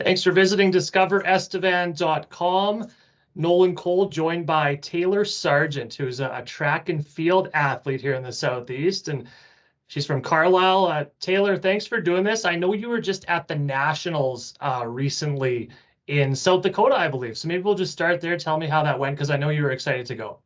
Thanks for visiting discoverestevan.com. Nolan Cole joined by Taylor Sargent, who's a track and field athlete here in the Southeast, and she's from Carlisle. Taylor, thanks for doing this. I know you were just at the Nationals recently in South Dakota, I believe. So maybe we'll just start there. Tell me how that went, because I know you were excited to go.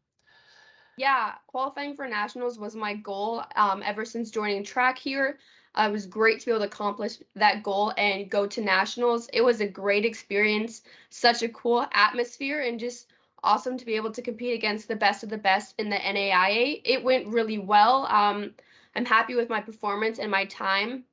Yeah, qualifying for nationals was my goal ever since joining track here. It was great to be able to accomplish that goal and go to nationals. It was a great experience, such a cool atmosphere, and just awesome to be able to compete against the best of the best in the NAIA. It went really well. I'm happy with my performance and my time.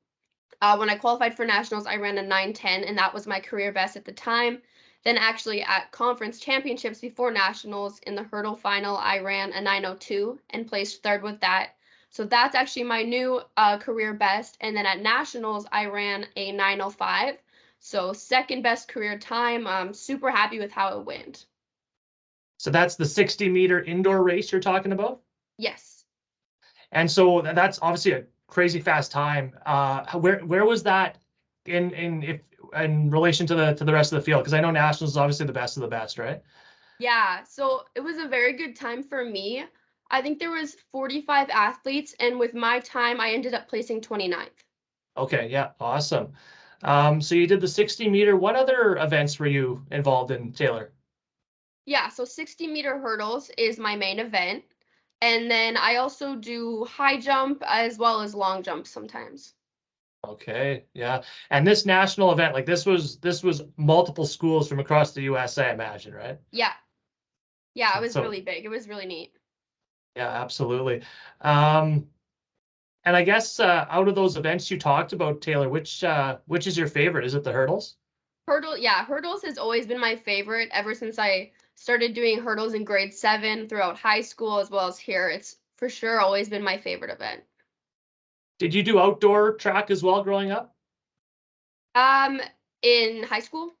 When I qualified for nationals, I ran a 9:10, and that was my career best at the time. Then, actually, at conference championships before nationals in the hurdle final, I ran a 9:02 and placed third with that. So that's actually my new career best. And then at nationals, I ran a 9:05. So second best career time. I'm super happy with how it went. So that's the 60-meter indoor race you're talking about? Yes. And so that's obviously a crazy fast time. Where was that in relation to the rest of the field? Because I know Nationals is obviously the best of the best, right? Yeah, so it was a very good time for me. I think there was 45 athletes, and with my time, I ended up placing 29th. Okay, yeah, awesome. So you did the 60-meter. What other events were you involved in, Taylor? Yeah, so 60-meter hurdles is my main event. And then I also do high jump as well as long jump sometimes. Okay, yeah. And this national event, like this was multiple schools from across the US, I imagine, right? Yeah, yeah, it was So really big. It was really neat. yeah, absolutely. Um, and I guess out of those events you talked about, Taylor, which is your favorite? Is it the hurdles? Hurdles has always been my favorite ever since I started doing hurdles in grade 7 throughout high school as well as here. It's for sure always been my favorite event. Did you do outdoor track as well growing up? Um, in high school?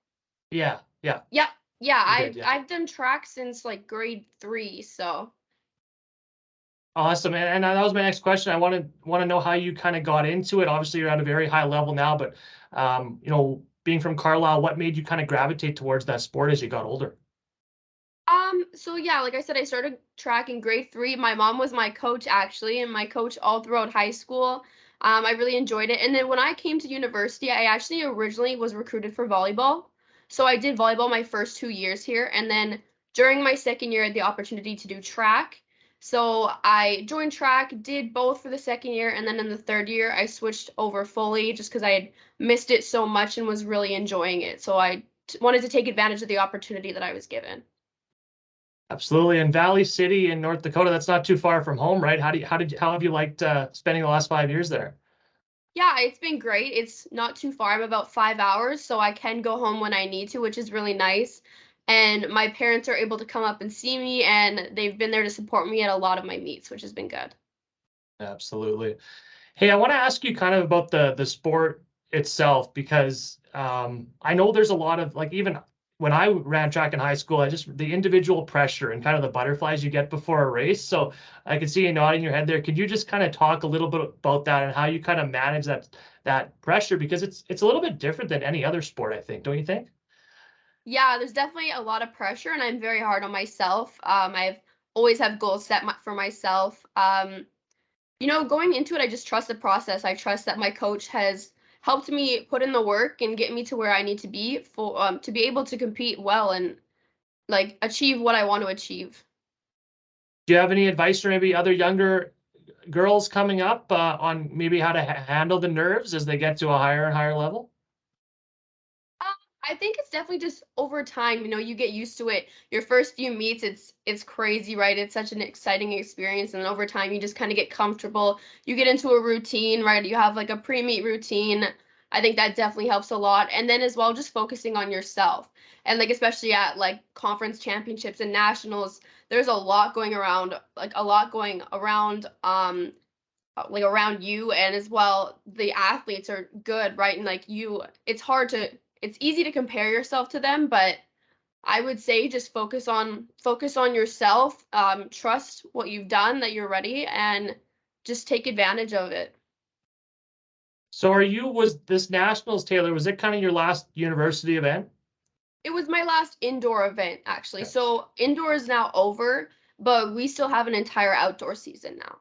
Yeah, yeah, Yeah, yeah, you did, I've yeah. I've done track since like grade 3, so Awesome. And that was my next question. I want to know how you kind of got into it. Obviously, you're at a very high level now, but being from Carlisle, what made you kind of gravitate towards that sport as you got older? so yeah, like I said, I started track in grade 3. My mom was my coach actually, and my coach all throughout high school. I really enjoyed it. And then when I came to university, I actually originally was recruited for volleyball. So I did volleyball my first 2 years here, and then during my second year, I had the opportunity to do track. So I joined track, did both for the second year, and then in the third year, I switched over fully just because I had missed it so much and was really enjoying it. So I wanted to take advantage of the opportunity that I was given. Absolutely. And Valley City in North Dakota, that's not too far from home, right? How have you liked spending the last 5 years there? Yeah, it's been great. It's not too far. I'm about 5 hours, so I can go home when I need to, which is really nice. And my parents are able to come up and see me, and they've been there to support me at a lot of my meets, which has been good. Absolutely. Hey, I want to ask you kind of about the sport itself because I know there's a lot of like even when I ran track in high school, I just the individual pressure and kind of the butterflies you get before a race. So I could see you nodding your head there. Could you just kind of talk a little bit about that and how you kind of manage that pressure because it's a little bit different than any other sport, I think, don't you think? Yeah, there's definitely a lot of pressure, and I'm very hard on myself. I've always have goals set for myself. Going into it, I just trust the process. I trust that my coach has helped me put in the work and get me to where I need to be for to be able to compete well and like achieve what I want to achieve. Do you have any advice for maybe other younger girls coming up on maybe how to handle the nerves as they get to a higher and higher level? Uh, I think it's definitely just over time, you get used to it. Your first few meets, it's crazy, right? It's such an exciting experience, and over time, you just kind of get comfortable. You get into a routine, right? You have like a pre-meet routine. I think that definitely helps a lot. And then as well, just focusing on yourself. And like especially at like conference championships and nationals, there's a lot going around, like a lot going around like around you, and as well the athletes are good, right? And like it's easy to compare yourself to them, but I would say just focus on yourself, trust what you've done, that you're ready, and just take advantage of it. So was this nationals, Taylor, was it kind of your last university event? It was my last indoor event, actually. Okay. So indoor is now over, but we still have an entire outdoor season now.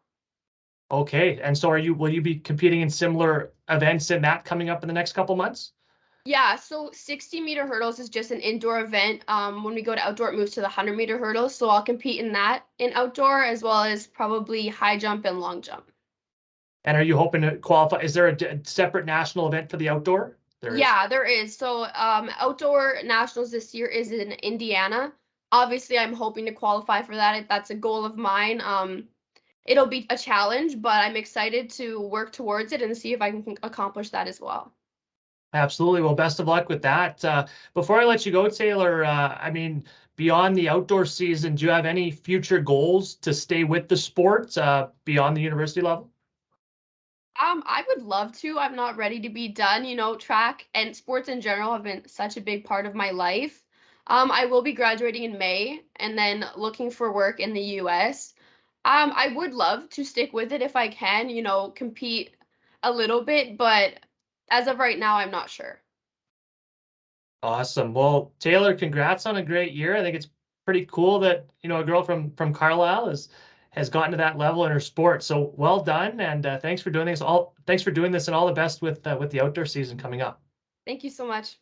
Okay. And so will you be competing in similar events in that coming up in the next couple months? Yeah, so 60-meter hurdles is just an indoor event. When we go to outdoor, it moves to the 100-meter hurdles. So I'll compete in that in outdoor as well as probably high jump and long jump. And are you hoping to qualify? Is there a separate national event for the outdoor? There is. Yeah, there is. So outdoor nationals this year is in Indiana. Obviously, I'm hoping to qualify for that. That's a goal of mine. It'll be a challenge, but I'm excited to work towards it and see if I can accomplish that as well. Absolutely. Well, best of luck with that. Before I let you go, Taylor, I mean, beyond the outdoor season, do you have any future goals to stay with the sport beyond the university level? I would love to. I'm not ready to be done. You know, track and sports in general have been such a big part of my life. I will be graduating in May and then looking for work in the US. I would love to stick with it if I can, you know, compete a little bit, but as of right now, I'm not sure. Awesome. Well, Taylor, congrats on a great year. I think it's pretty cool that, a girl from Carlisle has gotten to that level in her sport. So well done, and thanks for doing this. Thanks for doing this, and all the best with the outdoor season coming up. Thank you so much.